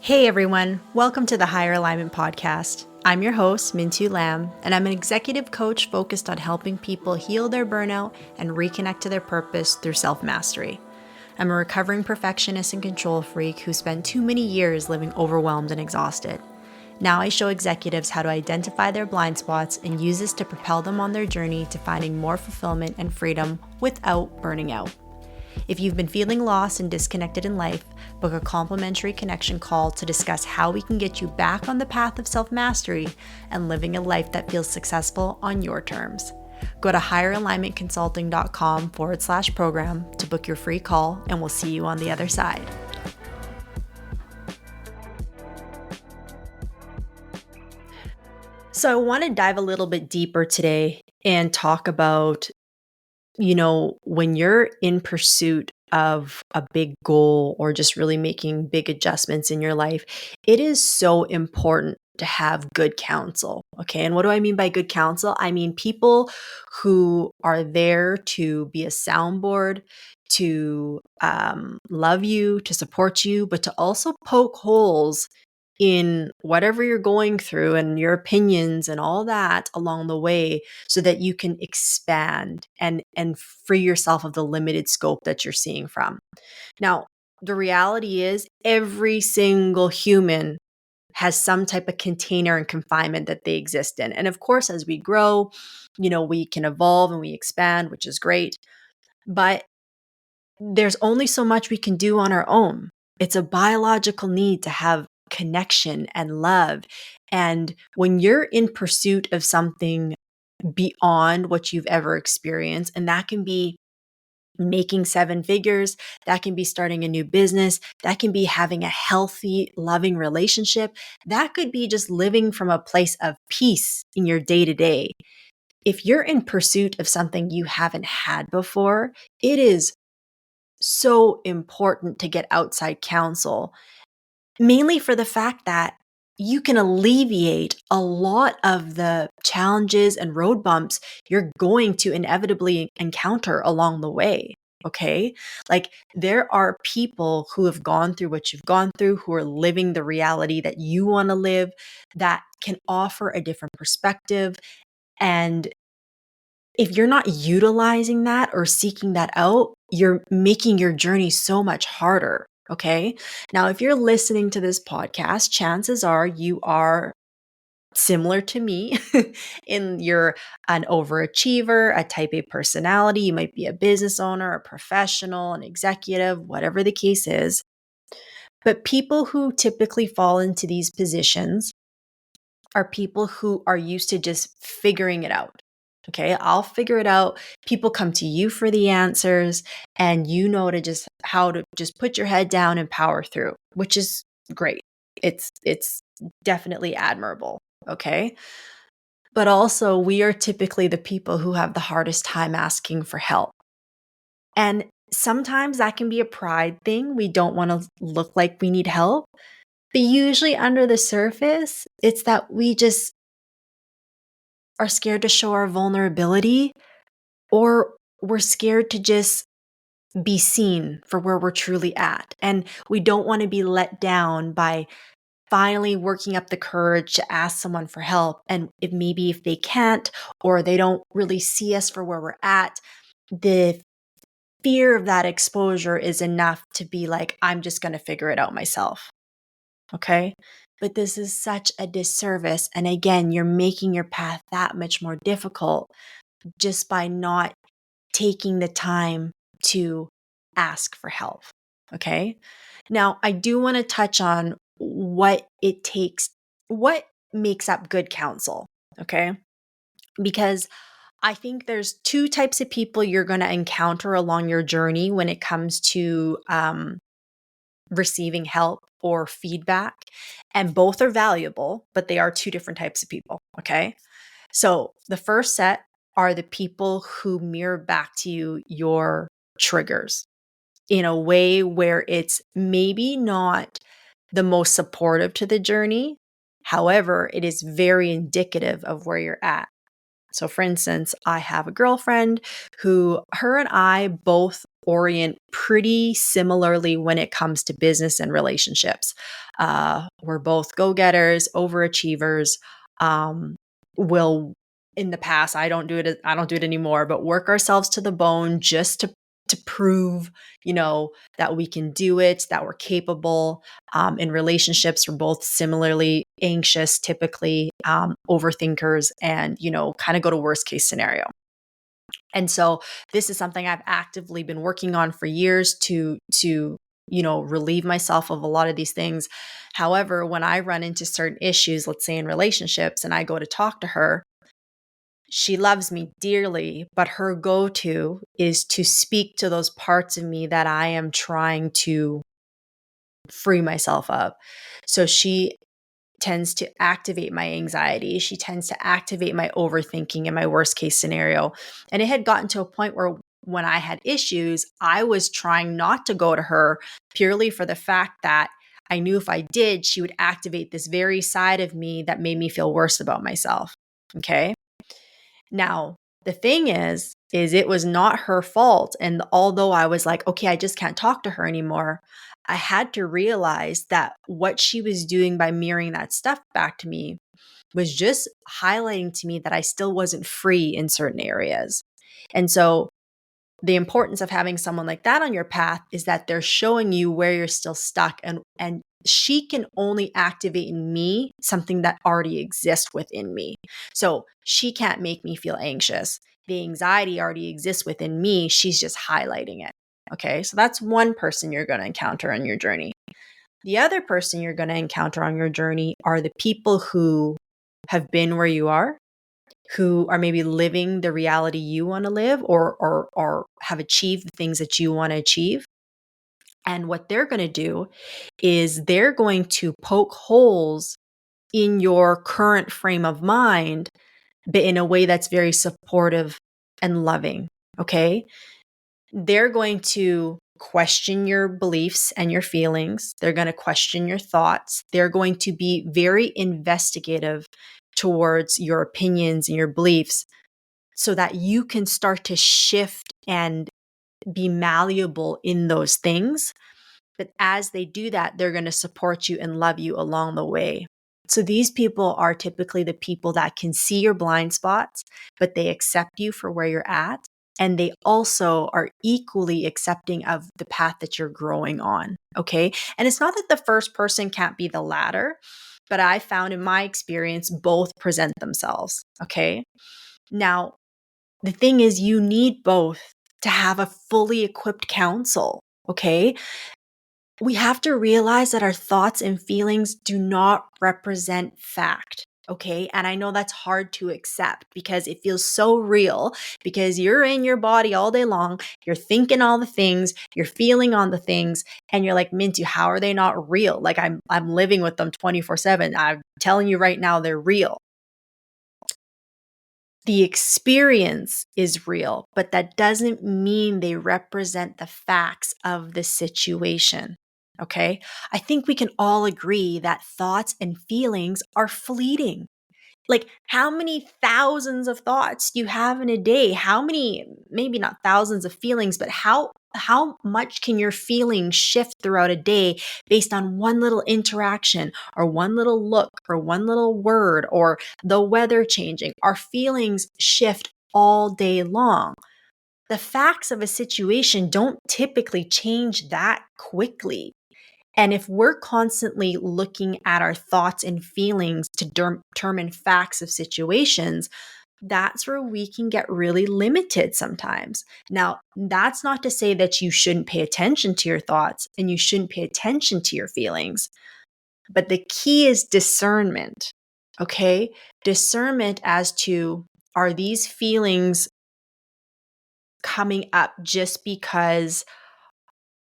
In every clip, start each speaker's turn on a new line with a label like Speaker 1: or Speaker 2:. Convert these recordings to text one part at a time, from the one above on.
Speaker 1: Hey everyone, welcome to the Higher Alignment Podcast. I'm your host, Minh-Thu, and I'm an executive coach focused on helping people heal their burnout and reconnect to their purpose through self-mastery. I'm a recovering perfectionist and control freak who spent too many years living overwhelmed and exhausted. Now I show executives how to identify their blind spots and use this to propel them on their journey to finding more fulfillment and freedom without burning out. If you've been feeling lost and disconnected in life, book a complimentary connection call to discuss how we can get you back on the path of self-mastery and living a life that feels successful on your terms. Go to higheralignmentconsulting.com/program to book your free call, and we'll see you on the other side. So I want to dive a little bit deeper today and talk about when you're in pursuit of a big goal or just really making big adjustments in your life, it is so important to have good counsel. Okay. And what do I mean by good counsel? I mean people who are there to be a soundboard, to love you, to support you, but to also poke holes in whatever you're going through and your opinions and all that along the way so that you can expand and free yourself of the limited scope that you're seeing from. Now, the reality is every single human has some type of container and confinement that they exist in. And of course, as we grow, we can evolve and we expand, which is great. But there's only so much we can do on our own. It's a biological need to have connection and love. And when you're in pursuit of something beyond what you've ever experienced, and that can be making seven figures, that can be starting a new business, that can be having a healthy, loving relationship, that could be just living from a place of peace in your day to day. If you're in pursuit of something you haven't had before, it is so important to get outside counsel, mainly for the fact that you can alleviate a lot of the challenges and road bumps you're going to inevitably encounter along the way. Okay. Like there are people who have gone through what you've gone through, who are living the reality that you want to live, that can offer a different perspective. And if you're not utilizing that or seeking that out, you're making your journey so much harder. Okay. Now, if you're listening to this podcast, chances are you are similar to me in you're an overachiever, a type A personality. You might be a business owner, a professional, an executive, whatever the case is. But people who typically fall into these positions are people who are used to just figuring it out. Okay, I'll figure it out. People come to you for the answers, and you know to just how to just put your head down and power through, which is great. It's definitely admirable. Okay. But also, we are typically the people who have the hardest time asking for help. And sometimes that can be a pride thing. We don't want to look like we need help. But usually, under the surface, it's that we just are scared to show our vulnerability, or we're scared to just be seen for where we're truly at. And we don't want to be let down by finally working up the courage to ask someone for help. And if they can't, or they don't really see us for where we're at, the fear of that exposure is enough to be like, I'm just going to figure it out myself. Okay. But this is such a disservice. And again, you're making your path that much more difficult just by not taking the time to ask for help. Okay. Now, I do want to touch on what it takes, what makes up good counsel. Okay. Because I think there's two types of people you're going to encounter along your journey when it comes to receiving help or feedback. And both are valuable, but they are two different types of people. Okay. So the first set are the people who mirror back to you your triggers in a way where it's maybe not the most supportive to the journey. However, it is very indicative of where you're at. So for instance, I have a girlfriend who her and I both orient pretty similarly when it comes to business and relationships. We're both go-getters, overachievers. Um, will in the past, I don't do it. I don't do it anymore. But work ourselves to the bone just to prove, that we can do it, that we're capable. In relationships, we're both similarly anxious, typically overthinkers, and kind of go to worst case scenario. And so this is something I've actively been working on for years to relieve myself of a lot of these things. However, when I run into certain issues, let's say in relationships, and I go to talk to her, she loves me dearly, but her go-to is to speak to those parts of me that I am trying to free myself of. So she tends to activate my anxiety. She tends to activate my overthinking in my worst case scenario. And it had gotten to a point where when I had issues, I was trying not to go to her purely for the fact that I knew if I did, she would activate this very side of me that made me feel worse about myself. Okay. Now, the thing is it was not her fault. And although I was like, okay, I just can't talk to her anymore, I had to realize that what she was doing by mirroring that stuff back to me was just highlighting to me that I still wasn't free in certain areas. And so the importance of having someone like that on your path is that they're showing you where you're still stuck, and she can only activate in me something that already exists within me. So she can't make me feel anxious. The anxiety already exists within me. She's just highlighting it. Okay. So that's one person you're going to encounter on your journey. The other person you're going to encounter on your journey are the people who have been where you are, who are maybe living the reality you want to live, or have achieved the things that you want to achieve. And what they're going to do is they're going to poke holes in your current frame of mind, but in a way that's very supportive and loving. Okay. They're going to question your beliefs and your feelings. They're going to question your thoughts. They're going to be very investigative towards your opinions and your beliefs so that you can start to shift and be malleable in those things. But as they do that, they're going to support you and love you along the way. So these people are typically the people that can see your blind spots, but they accept you for where you're at. And they also are equally accepting of the path that you're growing on. Okay. And it's not that the first person can't be the latter, but I found in my experience, both present themselves. Okay. Now, the thing is, you need both to have a fully equipped counsel. Okay. We have to realize that our thoughts and feelings do not represent fact. Okay. And I know that's hard to accept because it feels so real because you're in your body all day long. You're thinking all the things, you're feeling on the things, and you're like, Minh-Thu, how are they not real? Like I'm living with them 24/7. I'm telling you right now, they're real. The experience is real, but that doesn't mean they represent the facts of the situation. Okay. I think we can all agree that thoughts and feelings are fleeting. Like, how many thousands of thoughts do you have in a day? How many, maybe not thousands of feelings, but how much can your feelings shift throughout a day based on one little interaction or one little look or one little word or the weather changing? Our feelings shift all day long. The facts of a situation don't typically change that quickly. And if we're constantly looking at our thoughts and feelings to determine facts of situations, that's where we can get really limited sometimes. Now, that's not to say that you shouldn't pay attention to your thoughts and you shouldn't pay attention to your feelings, but the key is discernment. Okay? Discernment as to, are these feelings coming up just because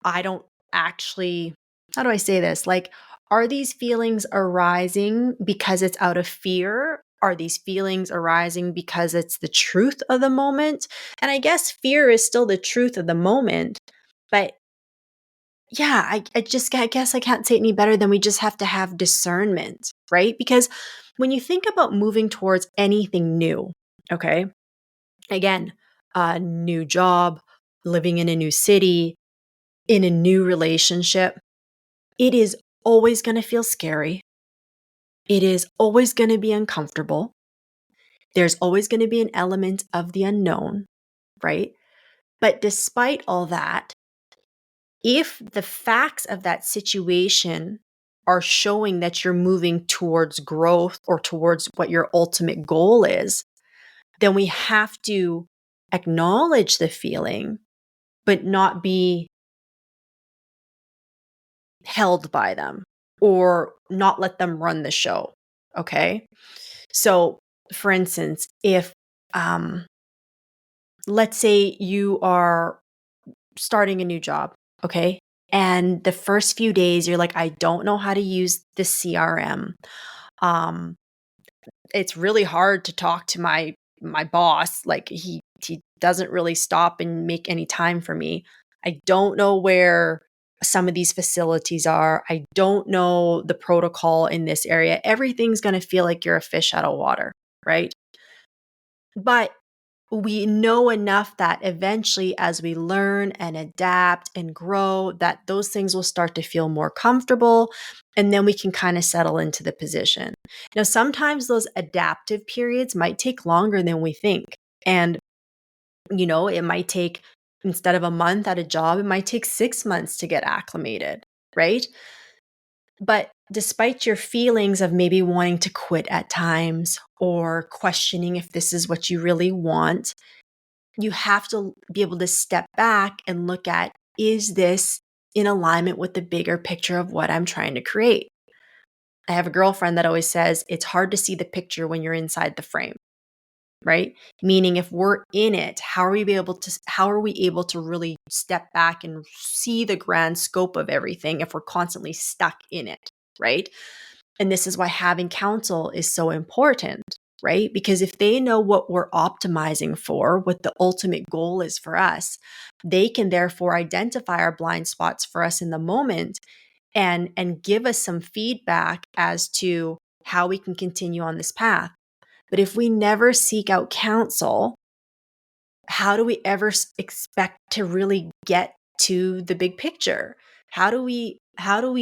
Speaker 1: I don't actually, how do I say this? Like, are these feelings arising because it's out of fear? Are these feelings arising because it's the truth of the moment? And I guess fear is still the truth of the moment. But yeah, I guess I can't say it any better than we just have to have discernment, right? Because when you think about moving towards anything new, okay, again, a new job, living in a new city, in a new relationship, it is always going to feel scary. It is always going to be uncomfortable. There's always going to be an element of the unknown, right? But despite all that, if the facts of that situation are showing that you're moving towards growth or towards what your ultimate goal is, then we have to acknowledge the feeling, but not be held by them or not let them run the show. Okay. So, for instance, if, let's say you are starting a new job, okay? And the first few days, you're like, I don't know how to use the CRM. Um, it's really hard to talk to my boss. Like he doesn't really stop and make any time for me. I don't know where some of these facilities are. I don't know the protocol in this area. Everything's going to feel like you're a fish out of water, right? But we know enough that eventually, as we learn and adapt and grow, that those things will start to feel more comfortable, and then we can kind of settle into the position. Now, sometimes those adaptive periods might take longer than we think. And, it might take, instead of a month at a job, it might take 6 months to get acclimated, right? But despite your feelings of maybe wanting to quit at times or questioning if this is what you really want, you have to be able to step back and look at, is this in alignment with the bigger picture of what I'm trying to create? I have a girlfriend that always says it's hard to see the picture when you're inside the frame, right? Meaning if we're in it, how are we able to really step back and see the grand scope of everything if we're constantly stuck in it, right? And this is why having counsel is so important, right? Because if they know what we're optimizing for, what the ultimate goal is for us, they can therefore identify our blind spots for us in the moment and give us some feedback as to how we can continue on this path. But if we never seek out counsel, how do we ever expect to really get to the big picture? How do we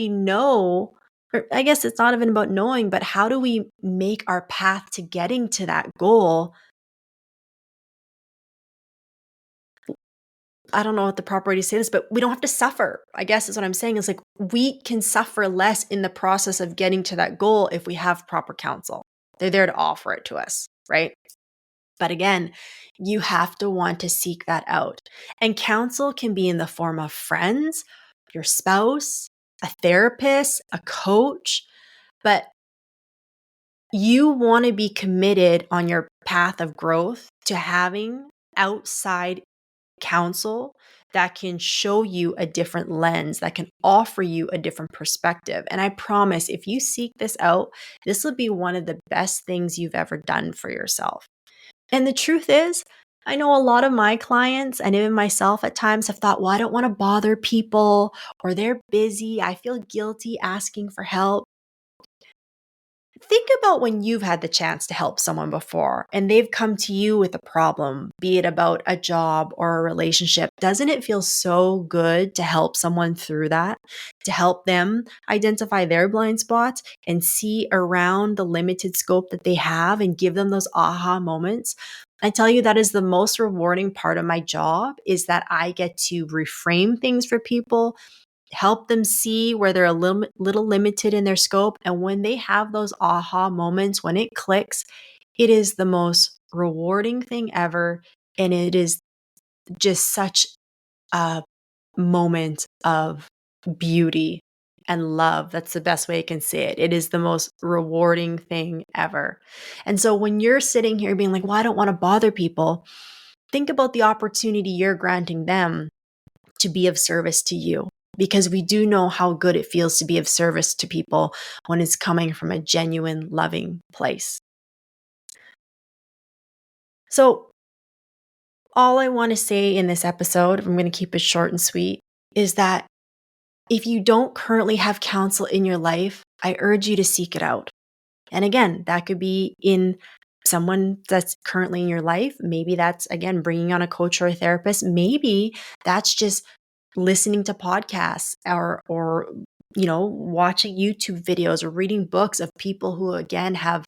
Speaker 1: know, or I guess it's not even about knowing, but how do we make our path to getting to that goal? I don't know what the proper way to say this, but we don't have to suffer. I guess is what I'm saying, is like we can suffer less in the process of getting to that goal if we have proper counsel. They're there to offer it to us, right? But again, you have to want to seek that out. And counsel can be in the form of friends, your spouse, a therapist, a coach, but you want to be committed on your path of growth to having outside counsel that can show you a different lens, that can offer you a different perspective. And I promise, if you seek this out, this will be one of the best things you've ever done for yourself. And the truth is, I know a lot of my clients and even myself at times have thought, well, I don't want to bother people, or they're busy. I feel guilty asking for help. Think about when you've had the chance to help someone before and they've come to you with a problem, be it about a job or a relationship. Doesn't it feel so good to help someone through that, to help them identify their blind spots and see around the limited scope that they have and give them those aha moments? I tell you, that is the most rewarding part of my job, is that I get to reframe things for people, help them see where they're a little limited in their scope. And when they have those aha moments, when it clicks, it is the most rewarding thing ever. And it is just such a moment of beauty and love. That's the best way I can say it. It is the most rewarding thing ever. And so when you're sitting here being like, well, I don't want to bother people, think about the opportunity you're granting them to be of service to you, because we do know how good it feels to be of service to people when it's coming from a genuine, loving place. So, all I want to say in this episode, I'm going to keep it short and sweet, is that if you don't currently have counsel in your life, I urge you to seek it out. And again, that could be in someone that's currently in your life. Maybe that's, again, bringing on a coach or a therapist. Maybe that's just listening to podcasts or watching YouTube videos or reading books of people who, again, have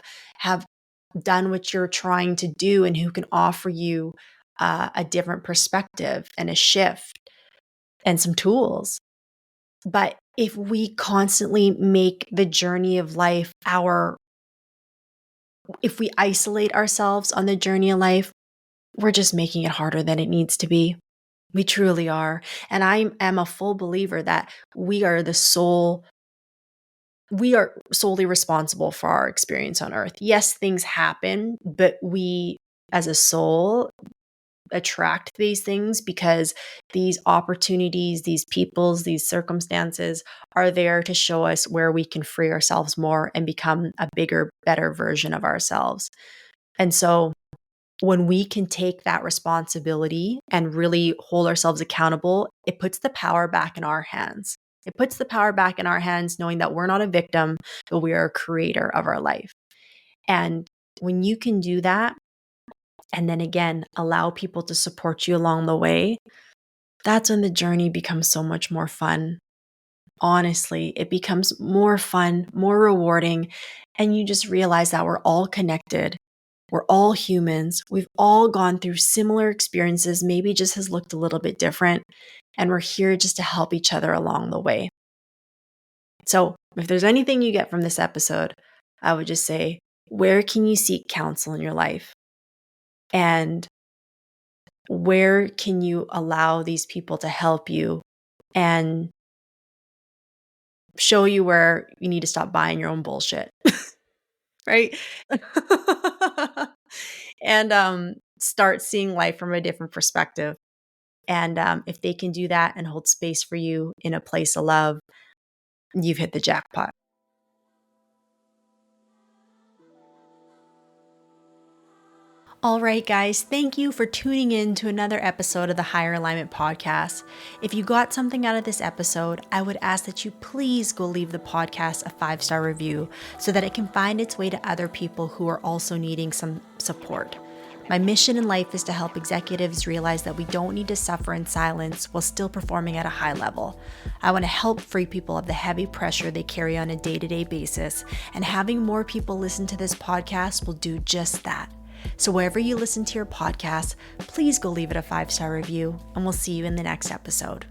Speaker 1: done what you're trying to do and who can offer you a different perspective and a shift and some tools. But if we constantly make the journey of life if we isolate ourselves on the journey of life, we're just making it harder than it needs to be. We truly are. And I am a full believer that we are solely responsible for our experience on earth. Yes, things happen, but we as a soul attract these things because these opportunities, these peoples, these circumstances are there to show us where we can free ourselves more and become a bigger, better version of ourselves. And so when we can take that responsibility and really hold ourselves accountable, it puts the power back in our hands. It puts the power back in our hands, knowing that we're not a victim, but we are a creator of our life. And when you can do that, and then again, allow people to support you along the way, that's when the journey becomes so much more fun. Honestly, it becomes more fun, more rewarding, and you just realize that we're all connected. We're all humans. We've all gone through similar experiences, maybe just has looked a little bit different, and we're here just to help each other along the way. So, if there's anything you get from this episode, I would just say, where can you seek counsel in your life? And where can you allow these people to help you and show you where you need to stop buying your own bullshit? Right? And start seeing life from a different perspective. And if they can do that and hold space for you in a place of love, you've hit the jackpot. All right, guys, thank you for tuning in to another episode of the Higher Alignment Podcast. If you got something out of this episode, I would ask that you please go leave the podcast a 5-star review so that it can find its way to other people who are also needing some support. My mission in life is to help executives realize that we don't need to suffer in silence while still performing at a high level. I want to help free people of the heavy pressure they carry on a day-to-day basis, and having more people listen to this podcast will do just that. So wherever you listen to your podcast, please go leave it a 5-star review, and we'll see you in the next episode.